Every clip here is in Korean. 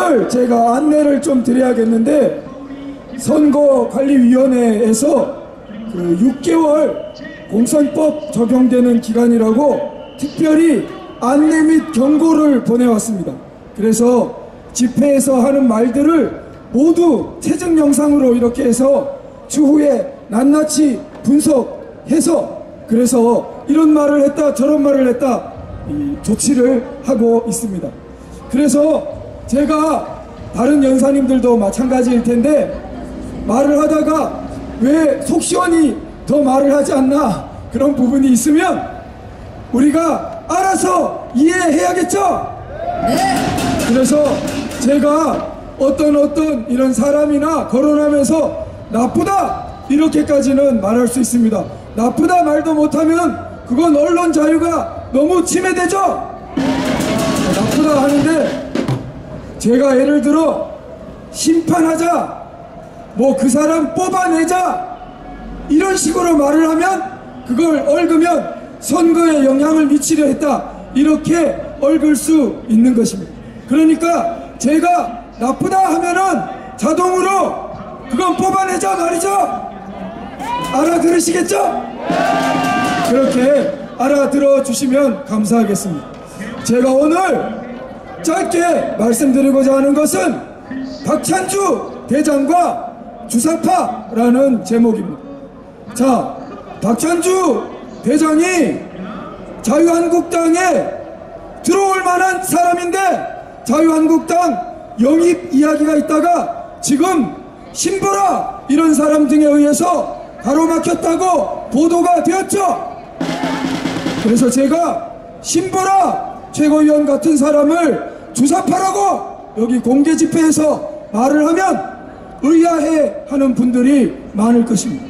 오늘 제가 안내를 좀 드려야겠는데, 선거관리위원회에서 그 6개월 공선법 적용되는 기간이라고 특별히 안내 및 경고를 보내왔습니다. 그래서 집회에서 하는 말들을 모두 채증 영상으로 이렇게 해서 추후에 낱낱이 분석해서, 그래서 이런 말을 했다 저런 말을 했다 조치를 하고 있습니다. 그래서 제가 다른 연사님들도 마찬가지일 텐데, 말을 하다가 왜 속 시원히 더 말을 하지 않나 그런 부분이 있으면 우리가 알아서 이해해야겠죠? 네. 그래서 제가 어떤 이런 사람이나 거론하면서 나쁘다 이렇게까지는 말할 수 있습니다. 나쁘다 말도 못하면 그건 언론 자유가 너무 침해되죠? 나쁘다 하는데, 제가 예를 들어 심판하자, 뭐 그 사람 뽑아내자 이런 식으로 말을 하면 그걸 얽으면 선거에 영향을 미치려 했다 이렇게 얽을 수 있는 것입니다. 그러니까 제가 나쁘다 하면은 자동으로 그건 뽑아내자 말이죠. 알아들으시겠죠? 그렇게 알아들어 주시면 감사하겠습니다. 제가 오늘 짧게 말씀드리고자 하는 것은 박찬주 대장과 주사파라는 제목입니다. 자, 박찬주 대장이 자유한국당에 들어올 만한 사람인데 자유한국당 영입 이야기가 있다가 지금 신보라 이런 사람 등에 의해서 가로막혔다고 보도가 되었죠. 그래서 제가 신보라 최고위원 같은 사람을 주사파라고 여기 공개 집회에서 말을 하면 의아해 하는 분들이 많을 것입니다.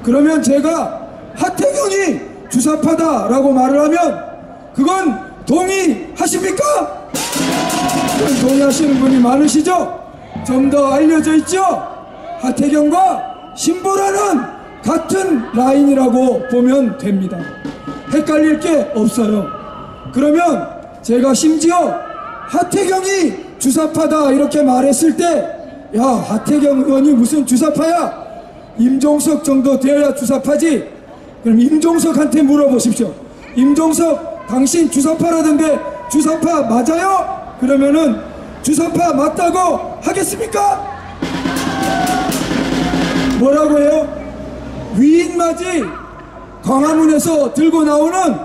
그러면 제가 하태경이 주사파다라고 말을 하면 그건 동의하십니까? 동의하시는 분이 많으시죠? 좀 더 알려져 있죠? 하태경과 신보라는 같은 라인이라고 보면 됩니다. 헷갈릴 게 없어요. 그러면 제가 심지어 하태경이 주사파다 이렇게 말했을 때, 야, 하태경 의원이 무슨 주사파야? 임종석 정도 되어야 주사파지. 그럼 임종석한테 물어보십시오. 임종석 당신 주사파라던데 주사파 맞아요? 그러면은 주사파 맞다고 하겠습니까? 뭐라고 해요? 위인맞이 광화문에서 들고 나오는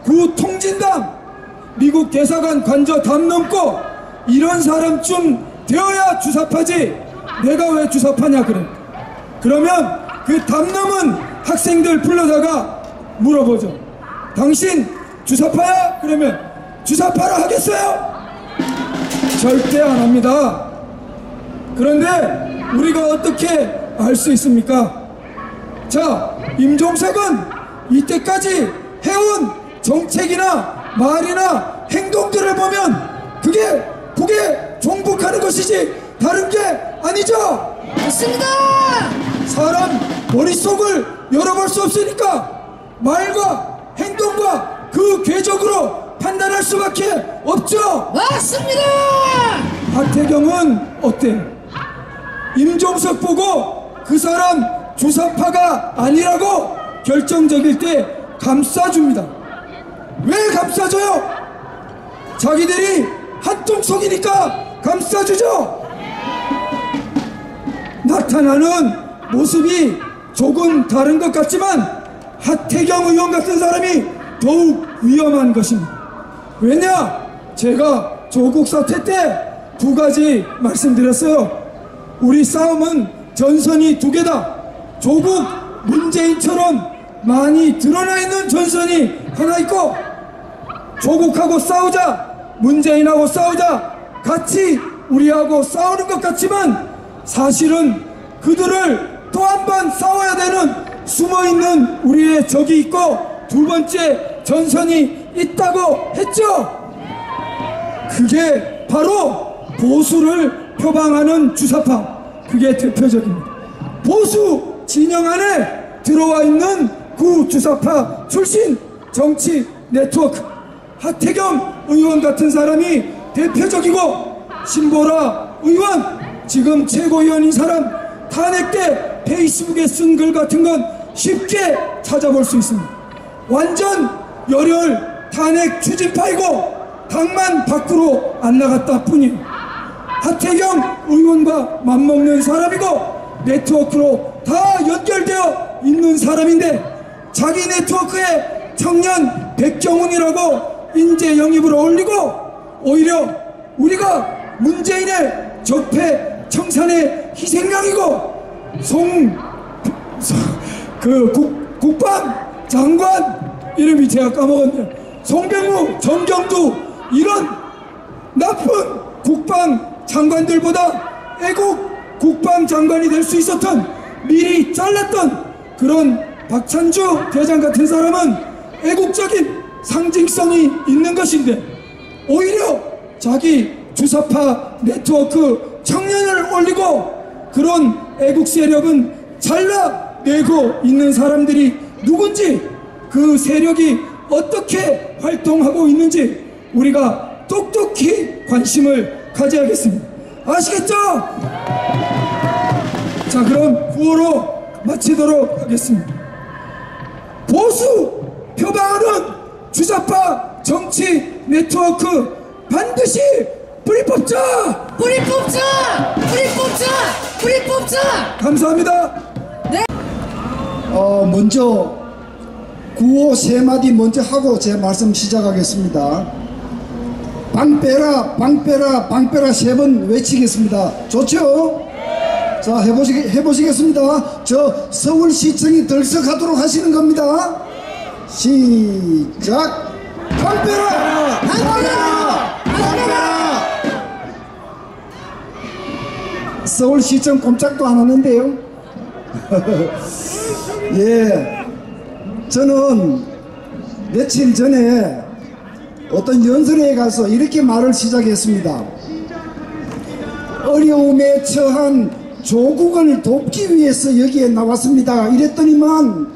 구통진당 미국 대사관 관저 담 넘고 이런 사람쯤 되어야 주사파지. 내가 왜 주사파냐 그래. 그러면 그 담 넘은 학생들 불러다가 물어보죠. 당신 주사파야? 그러면 주사파라 하겠어요? 절대 안 합니다. 그런데 우리가 어떻게 알 수 있습니까? 자, 임종석은 이때까지 해온 정책이나 말이나 행동들을 보면 그게 북에 종북하는 것이지 다른 게 아니죠? 맞습니다. 사람 머릿속을 열어볼 수 없으니까 말과 행동과 그 궤적으로 판단할 수밖에 없죠? 맞습니다. 하태경은 어때요? 임종석 보고 그 사람 주사파가 아니라고 결정적일 때 감싸줍니다. 왜 감싸줘요? 자기들이 한통속이니까 감싸주죠. 나타나는 모습이 조금 다른 것 같지만 하태경 의원 같은 사람이 더욱 위험한 것입니다. 왜냐? 제가 조국 사태 때 두 가지 말씀드렸어요. 우리 싸움은 전선이 두 개다. 조국 문재인처럼 많이 드러나 있는 전선이 하나 있고, 조국하고 싸우자, 문재인하고 싸우자, 같이 우리하고 싸우는 것 같지만 사실은 그들을 또 한 번 싸워야 되는 숨어있는 우리의 적이 있고 두 번째 전선이 있다고 했죠. 그게 바로 보수를 표방하는 주사파, 그게 대표적입니다. 보수 진영 안에 들어와 있는 그 주사파 출신 정치 네트워크, 하태경 의원 같은 사람이 대표적이고 신보라 의원, 지금 최고위원인 사람 탄핵 때 페이스북에 쓴 글 같은 건 쉽게 찾아볼 수 있습니다. 완전 열혈 탄핵 추진파이고 당만 밖으로 안 나갔다 뿐이에요. 하태경 의원과 맞먹는 사람이고 네트워크로 다 연결되어 있는 사람인데 자기 네트워크에 청년 백경훈이라고 인재 영입을 올리고 오히려 우리가 문재인의 적폐 청산의 희생양이고 국방장관 이름이 제가 까먹었네요. 송병우, 정경두 이런 나쁜 국방장관들보다 애국 국방장관이 될 수 있었던 미리 잘랐던 그런 박찬주 대장 같은 사람은 애국적인 상징성이 있는 것인데 오히려 자기 주사파 네트워크 청년을 올리고 그런 애국 세력은 잘라내고 있는 사람들이 누군지 그 세력이 어떻게 활동하고 있는지 우리가 똑똑히 관심을 가져야겠습니다. 아시겠죠? 자, 그럼 구호로 마치도록 하겠습니다. 보수 표방하는 주사파 정치 네트워크 반드시 뿌리 뽑자! 뿌리 뽑자! 뿌리 뽑자! 뿌리 뽑자! 감사합니다. 네. 먼저 구호 3마디 먼저 하고 제 말씀 시작하겠습니다. 방 빼라, 방 빼라, 방 빼라 3번 외치겠습니다. 좋죠? 자, 해보시겠습니다. 저 서울시청이 들썩하도록 하시는 겁니다. 시작! 방 빼라! 방 빼라! 방 빼라! 서울시청 꼼짝도 안 하는데요. 예, 저는 며칠 전에 어떤 연설회에 가서 이렇게 말을 시작했습니다. 어려움에 처한 조국을 돕기 위해서 여기에 나왔습니다. 이랬더니만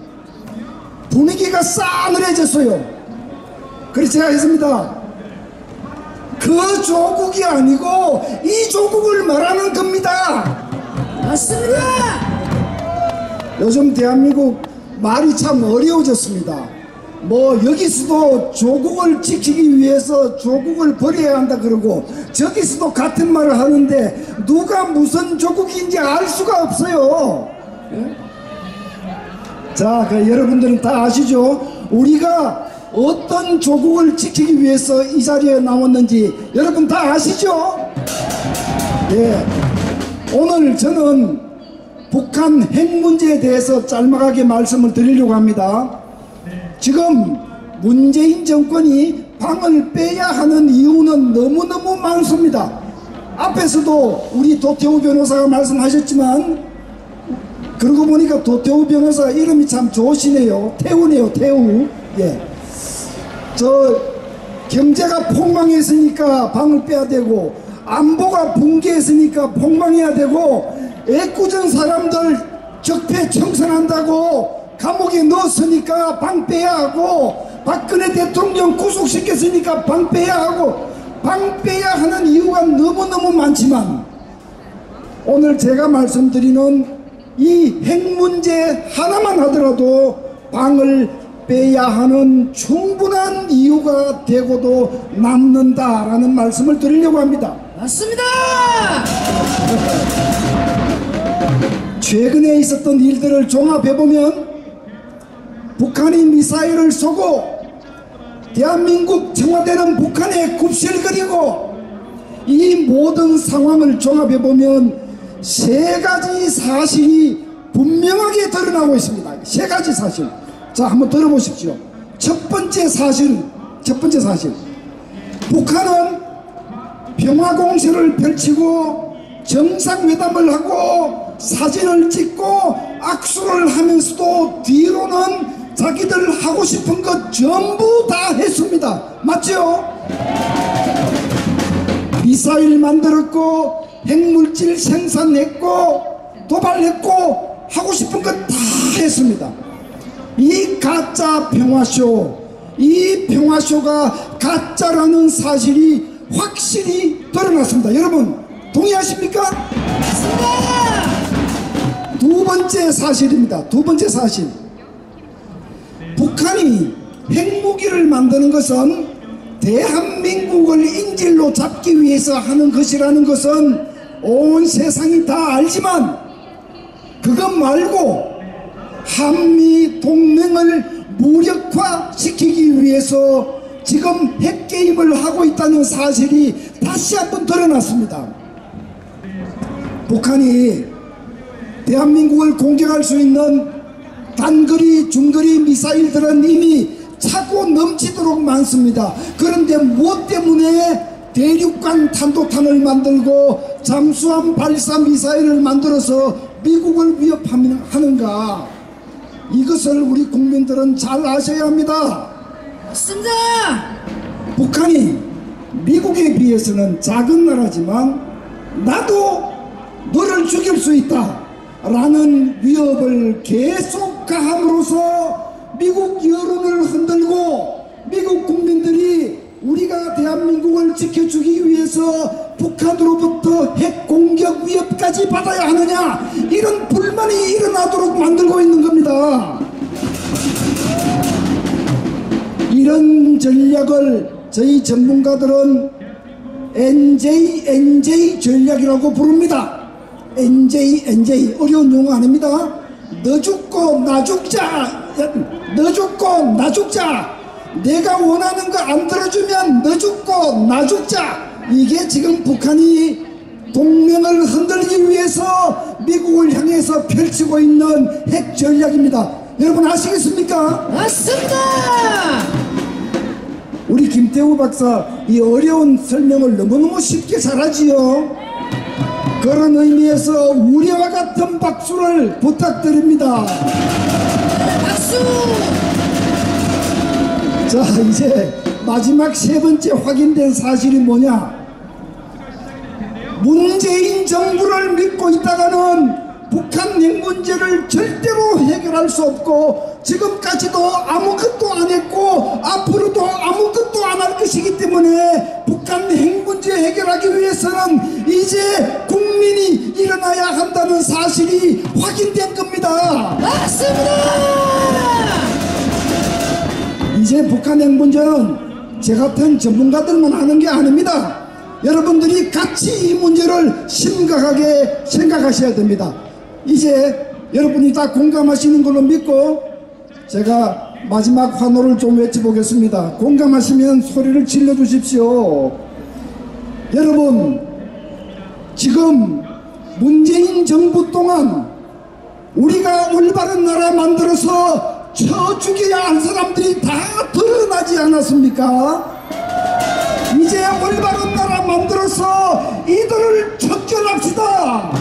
분위기가 싸늘해졌어요. 그래서 제가 했습니다. 그 조국이 아니고 이 조국을 말하는 겁니다. 맞습니다. 요즘 대한민국 말이 참 어려워졌습니다. 뭐 여기서도 조국을 지키기 위해서 조국을 버려야 한다 그러고 저기서도 같은 말을 하는데 누가 무슨 조국인지 알 수가 없어요. 자, 여러분들은 다 아시죠? 우리가 어떤 조국을 지키기 위해서 이 자리에 나왔는지 여러분 다 아시죠? 예. 오늘 저는 북한 핵 문제에 대해서 짤막하게 말씀을 드리려고 합니다. 지금 문재인 정권이 방을 빼야 하는 이유는 너무너무 많습니다. 앞에서도 우리 도태우 변호사가 말씀하셨지만 그러고 보니까 도태우 변호사 이름이 참 좋으시네요. 태우네요, 태우. 예. 저 경제가 폭망했으니까 방을 빼야 되고 안보가 붕괴했으니까 폭망해야 되고 애꿎은 사람들 적폐 청산한다고 감옥에 넣었으니까 방 빼야 하고 박근혜 대통령 구속시켰으니까 방 빼야 하고 방 빼야 하는 이유가 너무너무 많지만 오늘 제가 말씀드리는 이 핵 문제 하나만 하더라도 방을 빼야 하는 충분한 이유가 되고도 남는다라는 말씀을 드리려고 합니다. 맞습니다. 최근에 있었던 일들을 종합해보면 북한이 미사일을 쏘고 대한민국 청와대는 북한에 굽실거리고 이 모든 상황을 종합해보면 세 가지 사실이 분명하게 드러나고 있습니다. 세 가지 사실. 자, 한번 들어보십시오. 첫 번째 사실. 북한은 평화공세를 펼치고 정상회담을 하고 사진을 찍고 악수를 하면서도 뒤로는 자기들 하고 싶은 것 전부 다 했습니다. 맞죠? 미사일 만들었고 핵물질 생산했고 도발했고 하고 싶은 것 다 했습니다. 이 가짜 평화쇼, 이 평화쇼가 가짜라는 사실이 확실히 드러났습니다. 여러분 동의하십니까? 맞습니다. 두 번째 사실입니다. 두 번째 사실. 북한이 핵무기를 만드는 것은 대한민국을 인질로 잡기 위해서 하는 것이라는 것은 온 세상이 다 알지만 그것 말고 한미 동맹을 무력화시키기 위해서 지금 핵게임을 하고 있다는 사실이 다시 한번 드러났습니다. 북한이 대한민국을 공격할 수 있는 단거리, 중거리 미사일들은 이미 차고 넘치도록 많습니다. 그런데 무엇 때문에 대륙간 탄도탄을 만들고 잠수함 발사 미사일을 만들어서 미국을 위협하는가? 이것을 우리 국민들은 잘 아셔야 합니다. 맞습니다. 북한이 미국에 비해서는 작은 나라지만 나도 너를 죽일 수 있다 라는 위협을 계속 가함으로써 미국 여론을 흔들고 미국 국민들이 우리가 대한민국을 지켜주기 위해서 북한으로부터 핵공격 위협까지 받아야 하느냐 이런 불만이 일어나도록 만들고 있는 겁니다. 이런 전략을 저희 전문가들은 NJ 전략이라고 부릅니다. NJ 어려운 용어 아닙니다. 너 죽고 나 죽자, 너 죽고 나 죽자, 내가 원하는 거 안 들어주면 너 죽고 나 죽자. 이게 지금 북한이 동맹을 흔들기 위해서 미국을 향해서 펼치고 있는 핵 전략입니다. 여러분 아시겠습니까? 맞습니다. 우리 김태우 박사 이 어려운 설명을 너무너무 쉽게 잘하지요. 그런 의미에서 우리와 같은 박수를 부탁드립니다. 박수. 자, 이제 마지막 세 번째 확인된 사실이 뭐냐? 문재인 정부를 믿고 있다가는 북한 핵 문제를 절대로 해결할 수 없고 지금까지도 아무것도 안 했고 앞으로도 아무것도 안 할 것이기 때문에 북한 핵 문제 해결하기 위해서는 이제 국민이 일어나야 한다는 사실이 확인된 겁니다. 맞습니다. 이제 북한 핵 문제는 제 같은 전문가들만 하는 게 아닙니다. 여러분들이 같이 이 문제를 심각하게 생각하셔야 됩니다. 이제 여러분이 다 공감하시는 걸로 믿고 제가 마지막 환호를 좀 외쳐보겠습니다. 공감하시면 소리를 질러주십시오. 여러분, 지금 문재인 정부 동안 우리가 올바른 나라 만들어서 쳐 죽여야 할 사람들이 다 드러나지 않았습니까? 이제 올바른 나라 만들어서 이들을 척결합시다.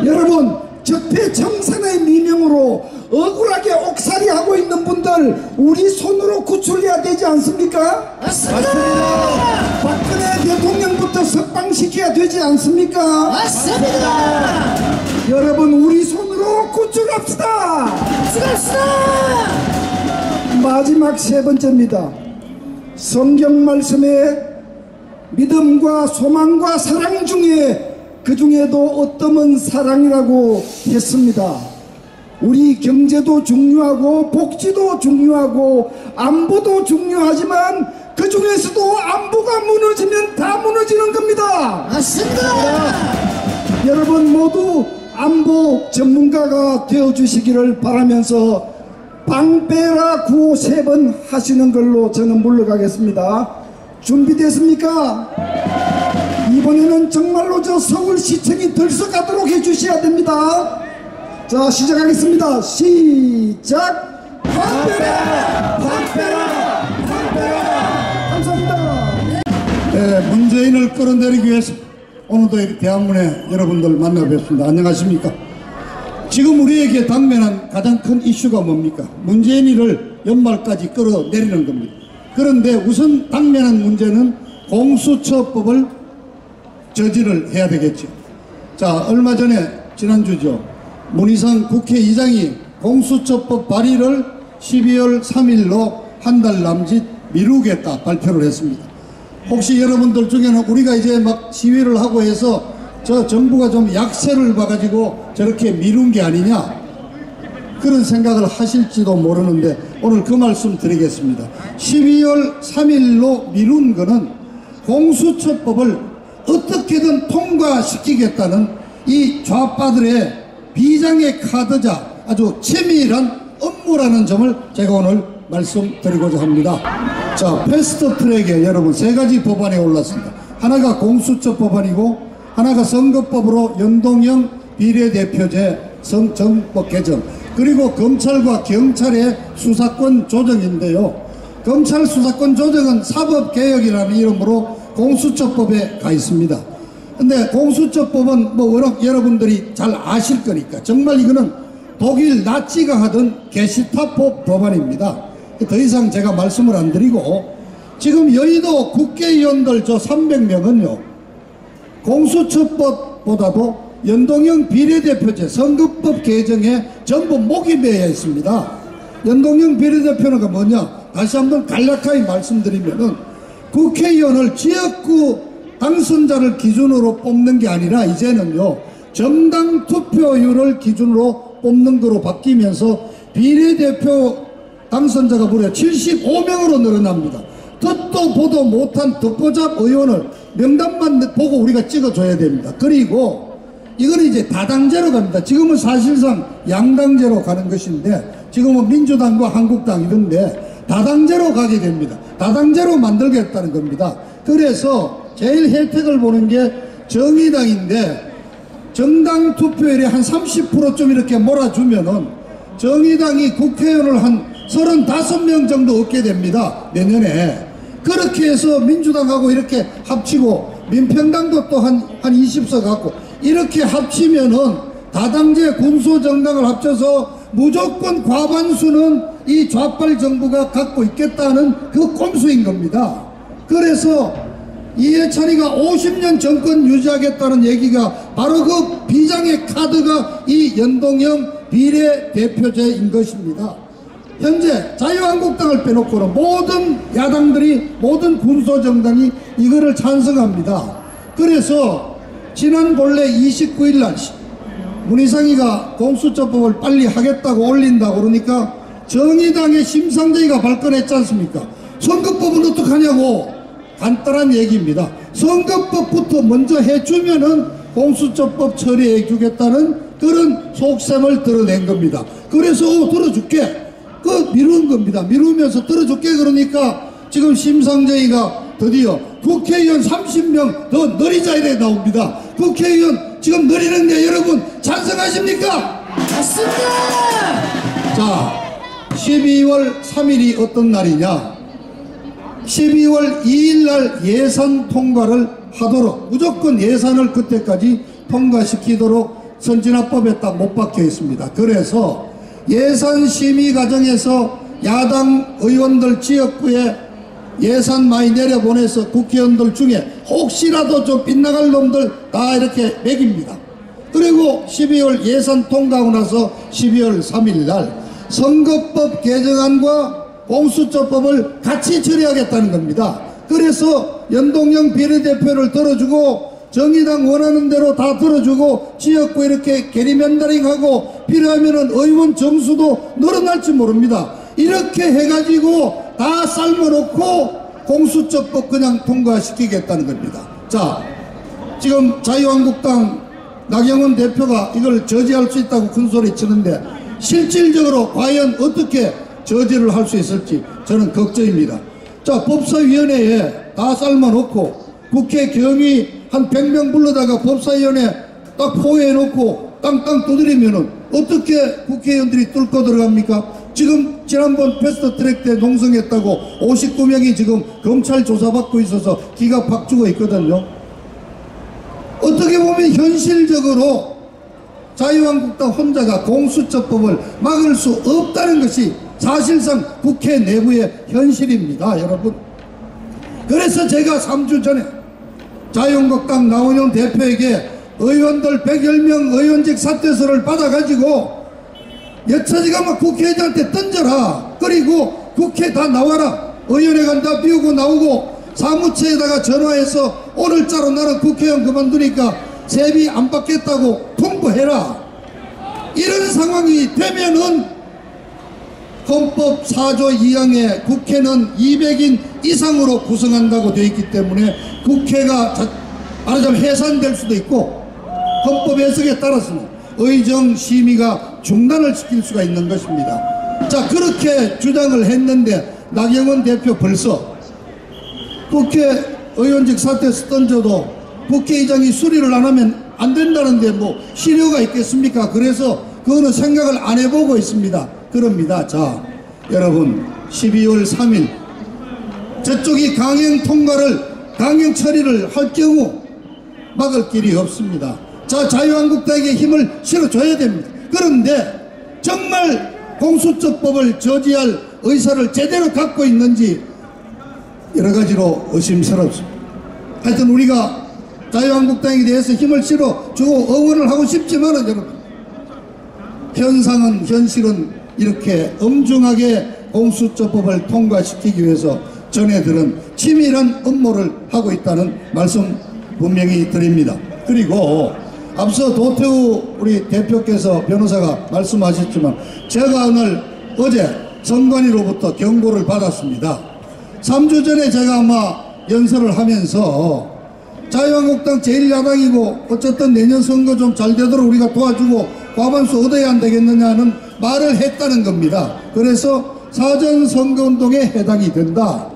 여러분, 적폐청산의 미명으로 억울하게 옥살이하고 있는 분들 우리 손으로 구출해야 되지 않습니까? 맞습니다. 박근혜 대통령부터 석방시켜야 되지 않습니까? 맞습니다. 여러분, 우리 손으로 구출합시다. 수고하셨습니다. 마지막 세 번째입니다. 성경 말씀에 믿음과 소망과 사랑 중에 그 중에도 어떠면 사랑이라고 했습니다. 우리 경제도 중요하고 복지도 중요하고 안보도 중요하지만 그 중에서도 안보가 무너지면 다 무너지는 겁니다. 맞습니다. 여러분 모두 안보 전문가가 되어주시기를 바라면서 방패라 구호 3번 하시는 걸로 저는 물러가겠습니다. 준비됐습니까? 이번에는 정말로 저 서울시청이 들썩하도록 해주셔야 됩니다. 자, 시작하겠습니다. 시작! 방패라! 방패라! 방패라! 감사합니다. 네, 문재인을 끌어내리기 위해서 오늘도 이렇게 대한문에 여러분들 만나뵙습니다. 안녕하십니까? 지금 우리에게 당면한 가장 큰 이슈가 뭡니까? 문재인이를 연말까지 끌어내리는 겁니다. 그런데 우선 당면한 문제는 공수처법을 저지를 해야 되겠죠. 자, 얼마 전에 지난주죠. 문희상 국회의장이 공수처법 발의를 12월 3일로 한 달 남짓 미루겠다 발표를 했습니다. 혹시 여러분들 중에는 우리가 이제 막 시위를 하고 해서 저 정부가 좀 약세를 봐가지고 저렇게 미룬 게 아니냐, 그런 생각을 하실지도 모르는데 오늘 그 말씀 드리겠습니다. 12월 3일로 미룬 거는 공수처법을 어떻게든 통과시키겠다는 이 좌파들의 비장의 카드자 아주 치밀한 업무라는 점을 제가 오늘 말씀드리고자 합니다. 자, 패스트 트랙에 여러분 세 가지 법안이 올랐습니다. 하나가 공수처 법안이고, 하나가 선거법으로 연동형 비례대표제 정법 개정, 그리고 검찰과 경찰의 수사권 조정인데요. 검찰 수사권 조정은 사법개혁이라는 이름으로 공수처법에 가 있습니다. 근데 공수처법은 뭐 워낙 여러분들이 잘 아실 거니까 정말 이거는 독일 나치가 하던 게시타포 법안입니다. 더 이상 제가 말씀을 안 드리고, 지금 여의도 국회의원들 저 300명은요 공수처법보다도 연동형 비례대표제 선거법 개정에 전부 목이 매여 있습니다. 연동형 비례대표는 뭐냐, 다시 한번 간략하게 말씀드리면은 국회의원을 지역구 당선자를 기준으로 뽑는 게 아니라 이제는요 정당 투표율을 기준으로 뽑는 거로 바뀌면서 비례대표 당선자가 무려 75명으로 늘어납니다. 듣도 보도 못한 듣보잡 의원을 명단만 보고 우리가 찍어줘야 됩니다. 그리고 이거는 이제 다당제로 갑니다. 지금은 사실상 양당제로 가는 것인데, 지금은 민주당과 한국당 이런데 다당제로 가게 됩니다. 다당제로 만들겠다는 겁니다. 그래서 제일 혜택을 보는 게 정의당인데, 정당 투표율이 한 30%좀 이렇게 몰아주면은 정의당이 국회의원을 한 35명 정도 얻게 됩니다. 내년에. 그렇게 해서 민주당하고 이렇게 합치고 민평당도 또 한 20석 갖고 이렇게 합치면은 다당제 군소정당을 합쳐서 무조건 과반수는 이 좌빨 정부가 갖고 있겠다는 그 꼼수인 겁니다. 그래서 이해찬이가 50년 정권 유지하겠다는 얘기가 바로 그 비장의 카드가 이 연동형 비례대표제인 것입니다. 현재 자유한국당을 빼놓고는 모든 야당들이, 모든 군소정당이 이거를 찬성합니다. 그래서 지난 본래 29일 날 문희상이가 공수처법을 빨리 하겠다고 올린다고 그러니까 정의당의 심상정이가 발끈했지 않습니까? 선거법은 어떡하냐고. 간단한 얘기입니다. 선거법부터 먼저 해주면은 공수처법 처리해 주겠다는 그런 속셈을 드러낸 겁니다. 그래서 들어줄게, 그 미룬 겁니다. 미루면서 들어줄게 그러니까 지금 심상정이가 드디어 국회의원 30명 더 늘리자 이래 나옵니다. 국회의원 지금 늘리는데 여러분 찬성하십니까? 맞습니다. 자, 12월 3일이 어떤 날이냐, 12월 2일 날 예산 통과를 하도록, 무조건 예산을 그때까지 통과시키도록 선진화법에 딱 못 박혀 있습니다. 그래서 예산 심의 과정에서 야당 의원들 지역구에 예산 많이 내려보내서 국회의원들 중에 혹시라도 좀 빗나갈 놈들 다 이렇게 매깁니다. 그리고 12월 예산 통과하고 나서 12월 3일 날 선거법 개정안과 공수처법을 같이 처리하겠다는 겁니다. 그래서 연동형 비례대표를 들어주고 정의당 원하는 대로 다 들어주고 지역구 이렇게 게리맨더링하고 필요하면은 의원 정수도 늘어날지 모릅니다. 이렇게 해가지고 다 삶아놓고 공수처법 그냥 통과시키겠다는 겁니다. 자, 지금 자유한국당 나경원 대표가 이걸 저지할 수 있다고 큰소리 치는데 실질적으로 과연 어떻게 저지를 할 수 있을지 저는 걱정입니다. 자, 법사위원회에 다 삶아놓고 국회 경위 한 100명 불러다가 법사위원회 딱 포위해놓고 땅땅 두드리면은 어떻게 국회의원들이 뚫고 들어갑니까? 지금 지난번 패스트트랙 때 농성했다고 59명이 지금 검찰 조사받고 있어서 기가 팍 죽어 있거든요. 어떻게 보면 현실적으로 자유한국당 혼자가 공수처법을 막을 수 없다는 것이 사실상 국회 내부의 현실입니다, 여러분. 그래서 제가 3주 전에 자유한국당 나원영 대표에게 의원들 110명 의원직 사퇴서를 받아가지고 여차지가 막 국회의장한테 던져라. 그리고 국회 다 나와라. 의원회관 다 비우고 나오고 사무처에다가 전화해서 오늘자로 나는 국회의원 그만두니까 세비 안 받겠다고 통보해라. 이런 상황이 되면은 헌법 4조 2항에 국회는 200인 이상으로 구성한다고 되어 있기 때문에 국회가 말하자면 해산될 수도 있고 헌법 해석에 따라서는 의정 심의가 중단을 시킬 수가 있는 것입니다. 자, 그렇게 주장을 했는데 나경원 대표 벌써 국회의원직 사퇴에서 던져도 국회의장이 수리를 안 하면 안 된다는데 뭐 실효가 있겠습니까? 그래서 그거는 생각을 안 해보고 있습니다. 그럽니다. 자, 여러분 12월 3일 저쪽이 강행 처리를 할 경우 막을 길이 없습니다. 자, 자유한국당에게 힘을 실어줘야 됩니다. 그런데 정말 공수처법을 저지할 의사를 제대로 갖고 있는지 여러 가지로 의심스럽습니다. 하여튼 우리가 자유한국당에 대해서 힘을 실어주고 응원을 하고 싶지만은 여러분, 현실은 이렇게 엄중하게 공수처법을 통과시키기 위해서 전해들은 치밀한 음모를 하고 있다는 말씀 분명히 드립니다. 그리고 앞서 도태우 우리 대표께서 변호사가 말씀하셨지만 제가 어제 선관위로부터 경고를 받았습니다. 3주 전에 제가 아마 연설을 하면서 자유한국당 제1야당이고 어쨌든 내년 선거 좀 잘 되도록 우리가 도와주고 과반수 얻어야 안 되겠느냐는 말을 했다는 겁니다. 그래서 사전선거운동에 해당이 된다.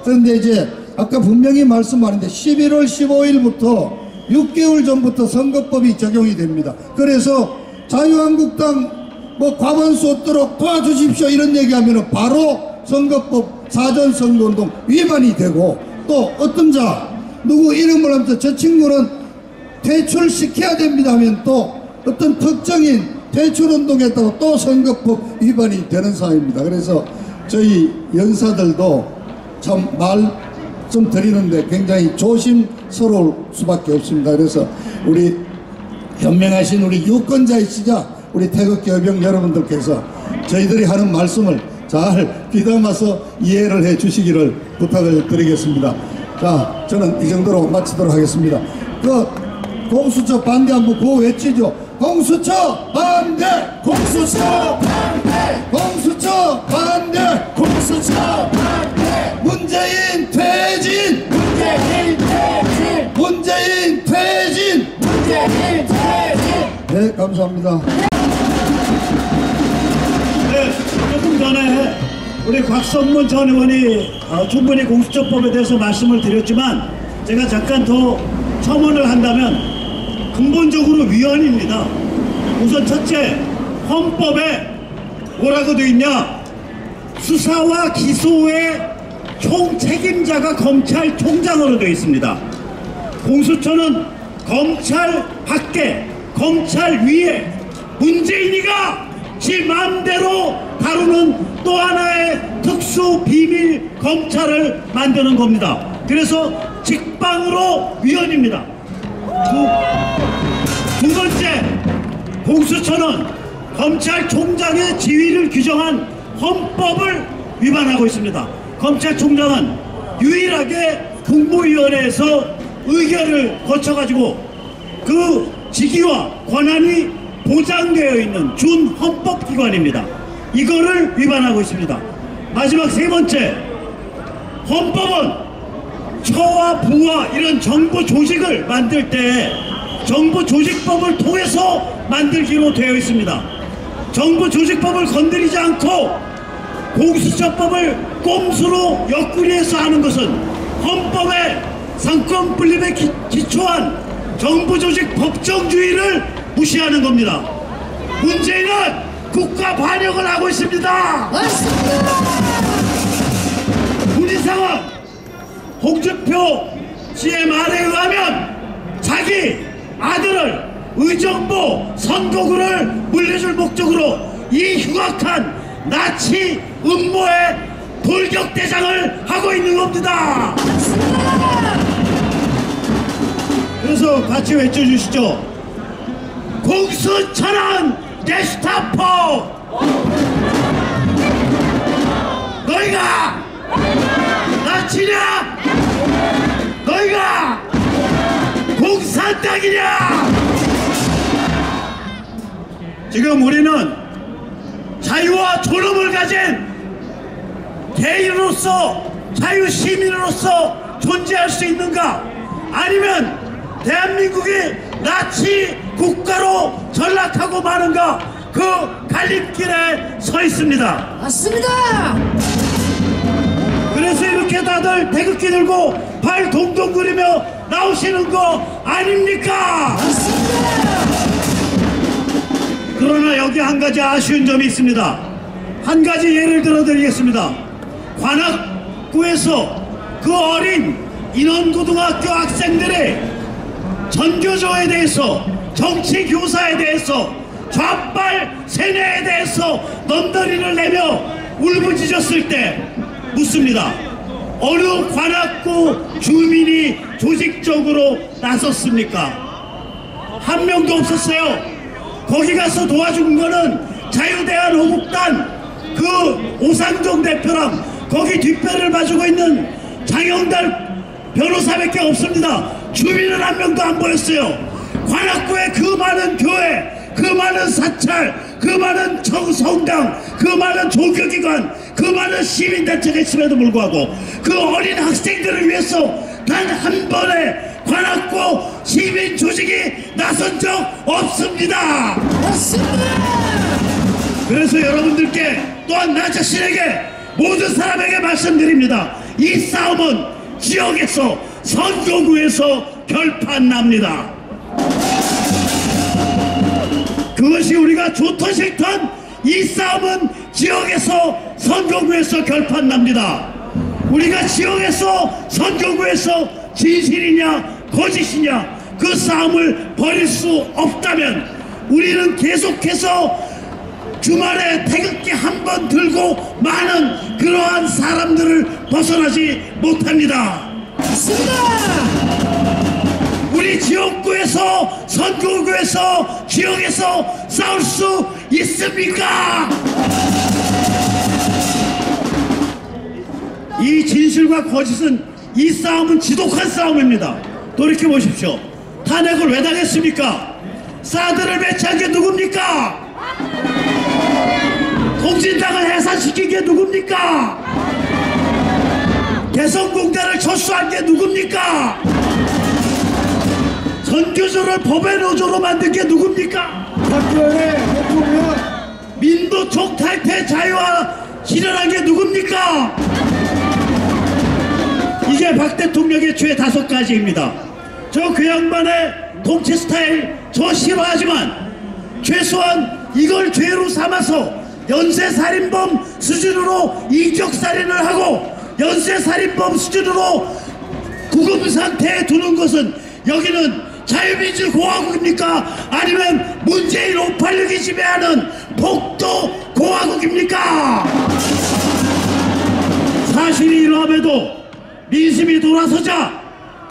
그런데 이제 아까 분명히 말씀하는데 11월 15일부터 6개월 전부터 선거법이 적용이 됩니다. 그래서 자유한국당 뭐 과반수 얻도록 도와주십시오 이런 얘기하면 바로 선거법 사전선거운동 위반이 되고, 또 어떤 자 누구 이름을 하면서 저 친구는 퇴출시켜야 됩니다 하면 또 어떤 특정인 퇴출운동했다고 또 선거법 위반이 되는 상황입니다. 그래서 저희 연사들도 참 좀 드리는데 굉장히 조심스러울 수밖에 없습니다. 그래서 우리 현명하신 우리 유권자이시자 우리 태극기 의병 여러분들께서 저희들이 하는 말씀을 잘 귀담아서 이해를 해 주시기를 부탁을 드리겠습니다. 자, 저는 이 정도로 마치도록 하겠습니다. 공수처 반대 한번 구호 외치죠. 공수처 반대! 공수처 반대! 공수처 반대! 공수처 반대! 문재인 퇴진! 문재인 퇴진! 문재인 퇴진! 문재인 퇴진! 네, 감사합니다. 네, 조금 전에 우리 곽선문 전 의원이 충분히 공수처법에 대해서 말씀을 드렸지만 제가 잠깐 더 첨언을 한다면 근본적으로 위헌입니다. 우선 첫째, 헌법에 뭐라고 되어 있냐? 수사와 기소의 총책임자가 검찰총장으로 되어 있습니다. 공수처는 검찰 밖에 검찰 위에 문재인이가 지 마음대로 다루는 또 하나의 특수 비밀 검찰을 만드는 겁니다. 그래서 직방으로 위헌입니다. 두 번째, 공수처는 검찰총장의 지위를 규정한 헌법을 위반하고 있습니다. 검찰총장은 유일하게 국무위원회에서 의결을 거쳐가지고 그 직위와 권한이 보장되어 있는 준헌법기관입니다. 이거를 위반하고 있습니다. 마지막 세 번째, 헌법은 처와 부와 이런 정부 조직을 만들 때 정부조직법을 통해서 만들기로 되어 있습니다. 정부조직법을 건드리지 않고 공수처법을 꼼수로 옆구리에서 하는 것은 헌법의 상권 분립에 기초한 정부조직 법정주의를 무시하는 겁니다. 문재인은 국가 반역을 하고 있습니다. 문희상은 홍준표 씨의 말에 의하면 자기 아들을 의정부 선거구를 물려줄 목적으로 이 흉악한 나치 음모의 돌격대장을 하고 있는 겁니다. 그래서 같이 외쳐주시죠. 공수처는 게스타포! 너희가 나치냐? 너희가 공산당이냐? 지금 우리는 자유와 존엄을 가진 개인으로서 자유시민으로서 존재할 수 있는가? 아니면 대한민국이 나치 국가로 전락하고 마는가? 그 갈림길에 서 있습니다. 맞습니다. 그래서 이렇게 다들 태극기 들고 발 동동 그리며 나오시는 거 아닙니까? 그러나 여기 한 가지 아쉬운 점이 있습니다. 한 가지 예를 들어 드리겠습니다. 관악구에서 그 어린 인원고등학교 학생들의 전교조에 대해서, 정치교사에 대해서, 좌빨 세뇌에 대해서 넘더리를 내며 울부짖었을 때 묻습니다. 어느 관악구 주민이 조직적으로 나섰습니까? 한 명도 없었어요. 거기 가서 도와준 거는 자유대한호국단 그 오상종 대표랑 거기 뒷배를 봐주고 있는 장영달 변호사밖에 없습니다. 주민은 한 명도 안 보였어요. 관악구의 그 많은 교회, 그 많은 사찰, 그 많은 성당, 그 많은 종교기관, 그 많은 시민단체가 있음에도 불구하고 그 어린 학생들을 위해서 단 한 번의 관악구 시민 조직이 나선 적 없습니다. 맞습니다. 그래서 여러분들께 또한 나 자신에게 모든 사람에게 말씀드립니다. 이 싸움은 지역에서 선거구에서 결판납니다. 그것이 우리가 좋든 싫든 이 싸움은 지역에서 선거구에서 결판납니다. 우리가 지역에서 선거구에서 진실이냐 거짓이냐 그 싸움을 벌일 수 없다면 우리는 계속해서 주말에 태극기 한 번 들고 많은 그러한 사람들을 벗어나지 못합니다. 맞습니다. 우리 지역구에서 선거구에서 지역에서 싸울 수 있습니까? 이 진실과 거짓은 이 싸움은 지독한 싸움입니다. 돌이켜보십시오. 탄핵을 왜 당했습니까? 사드를 배치한 게 누굽니까? 공진당을 해산시킨 게 누굽니까? 개성공단을 철수한 게 누굽니까? 전교조를 법의 노조로 만든 게 누굽니까? 박근혜 대통령 민노총 탈퇴 자유화 실현한 게 누굽니까? 이게 박 대통령의 죄 5가지입니다. 저 그 양반의 통치 스타일 저 싫어하지만 최소한 이걸 죄로 삼아서 연쇄살인범 수준으로 인격살인을 하고 연쇄살인범 수준으로 구금상태에 두는 것은 여기는 자유민주공화국입니까? 아니면 문재인 586이 지배하는 폭도공화국입니까? 사실이 이러함에도 민심이 돌아서자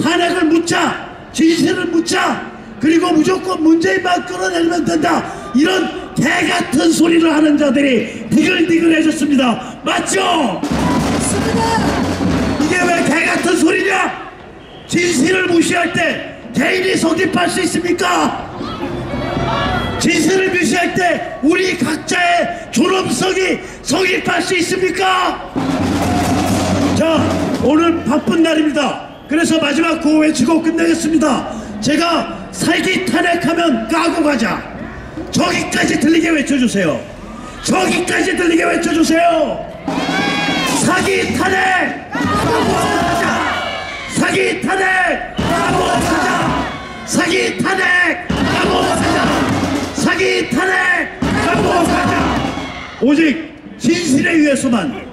탄핵을 묻자 진실을 묻자 그리고 무조건 문재인만 끌어내면 된다 이런 개같은 소리를 하는 자들이 디글디글해졌습니다. 맞죠? 이게 왜 개같은 소리냐? 진실을 무시할 때 개인이 성립할 수 있습니까? 진실을 무시할 때 우리 각자의 존엄성이 성립할 수 있습니까? 자, 오늘 바쁜 날입니다. 그래서 마지막 구호 외치고 끝내겠습니다. 제가 살기 탄핵하면 까고 가자. 저기까지 들리게 외쳐주세요. 저기까지 들리게 외쳐주세요. 사기 탄핵 까고 가자. 사기 탄핵 까고 가자. 사기 탄핵 까고 가자. 사기 탄핵 까고 가자. 오직 진실에 의해서만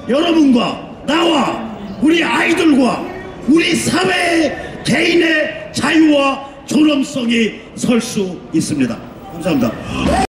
여러분과 나와 우리 아이들과 우리 사회의 개인의 자유와 존엄성이 설 수 있습니다. 감사합니다.